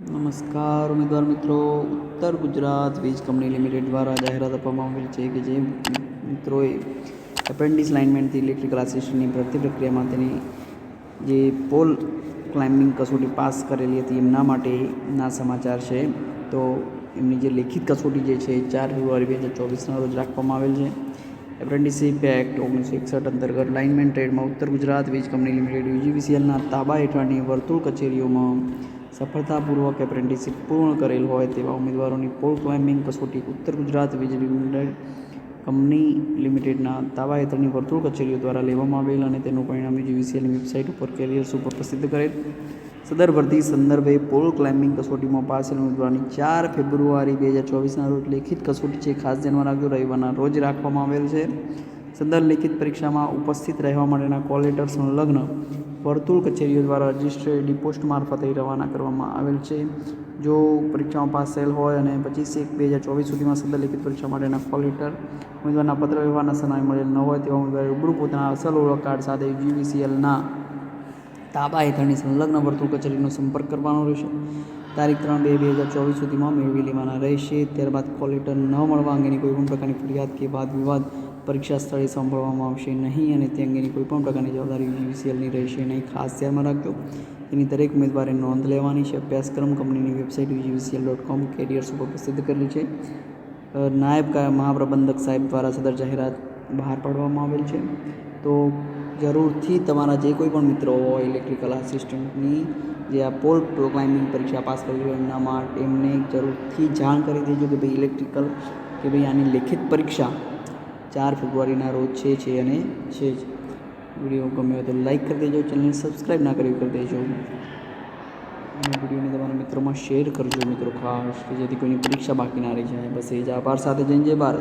નમસ્કાર ઉમેદવાર મિત્રો, ઉત્તર ગુજરાત વીજ કંપની લિમિટેડ દ્વારા જાહેરાત આપવામાં આવેલ છે કે જે મિત્રોએ એપ્રેન્ટિસ લાઇનમેનથી ઇલેક્ટ્રિકલ આસિસ્ટન્ટની ભરતી પ્રક્રિયામાં તેની જે પોલ ક્લાઇમ્બિંગ કસોટી પાસ કરેલી હતી એમના માટેના સમાચાર છે. તો એમની જે લેખિત કસોટી જે છે 4 ફેબ્રુઆરી 2024ના રોજ રાખવામાં આવેલ છે. એપ્રેન્ટિસશીપ એક્ટ 1961 અંતર્ગત લાઇનમેન ટ્રેડમાં ઉત્તર ગુજરાત વીજ કંપની લિમિટેડ યુજીવીસીએલના તાબા હેઠળની વર્તુળ કચેરીઓમાં સફળતાપૂર્વક એપ્રેન્ટિસશીપ પૂર્ણ કરેલ હોય તેવા ઉમેદવારોની પોલ ક્લાઇમ્બિંગ કસોટી ઉત્તર ગુજરાત વીજ કંપની લિમિટેડના તાબા હેઠળની વર્તુળ કચેરીઓ દ્વારા લેવામાં આવેલ અને તેનું પરિણામ યુજીવીસીએલની વેબસાઇટ ઉપર કેરિયર્સ ઉપર પ્રસિદ્ધ કરેલ. સદર ભરતી સંદર્ભે પોલ ક્લાઇમ્બિંગ કસોટીમાં પાસેલ ઉમેદવારની 4 ફેબ્રુઆરી 2024ના રોજ લેખિત કસોટી છે. ખાસ ધ્યાનમાં રાખજો, રવિવારના રોજ રાખવામાં આવેલ છે. સદર લેખિત પરીક્ષામાં ઉપસ્થિત રહેવા માટેના કોલ લેટર સંલગ્ન વર્તુળ કચેરીઓ દ્વારા રજિસ્ટ્રેડ પોસ્ટ મારફતે રવાના કરવામાં આવેલ છે. જો પરીક્ષામાં પાસ થયેલ હોય અને 25/1/2024 સુધીમાં સદર લેખિત પરીક્ષા માટેના કોલ લેટર ઉમેદવારના પત્ર વ્યવહારના સરનામે મળેલ ન હોય તેવા ઉમેદવારે રૂબરૂ પોતાના અસલ ઓળખ કાર્ડ સાથે યુજીવીસીએલના તાબા હેઠળની સંલગ્ન વર્તુળ કચેરીનો સંપર્ક કરવાનો રહેશે. તારીખ 3/2/2024 સુધીમાં મેળવી લેવાના રહેશે. ત્યારબાદ કોલ લેટર ન મળવા અંગેની કોઈપણ પ્રકારની ફરિયાદ કે વાદ વિવાદ પરીક્ષા સ્થળે સાંભળવામાં આવશે નહીં અને તે અંગેની કોઈપણ પ્રકારની જવાબદારી યુજીવીસીએલની રહેશે નહીં. ખાસ ધ્યાનમાં રાખજો, તેની દરેક ઉમેદવારે નોંધ લેવાની છે. અભ્યાસક્રમ કંપનીની વેબસાઇટ ugvcl.com કેરિયર્સ ઉપર પ્રસિદ્ધ કરેલી છે. નાયબ મહાપ્રબંધક સાહેબ દ્વારા સદર જાહેરાત બહાર પાડવામાં આવેલ છે. તો જરૂરથી તમારા જે કોઈ પણ મિત્રો હોય ઇલેક્ટ્રિકલ આસિસ્ટન્ટની જે આ પોલ ક્લાઇમ્બિંગ પરીક્ષા પાસ કરેલી હોય એમને જરૂરથી જાણ કરી દેજો કે ભાઈ ઇલેક્ટ્રિકલ કે ભાઈ આની લેખિત પરીક્ષા 4 ફેબ્રુઆરીના રોજ છે અને છે જ. વિડીયો ગમ્યો હોય તો લાઈક કરી દેજો, ચેનલને સબસ્ક્રાઈબ ના કરી દેજો અને વિડીયોને તમારા મિત્રોમાં શેર કરજો મિત્રો ખાસ, કે જેથી કોઈની પરીક્ષા બાકી ના રહી જાય. બસ એ જ. આભાર સાથે જય ભારત.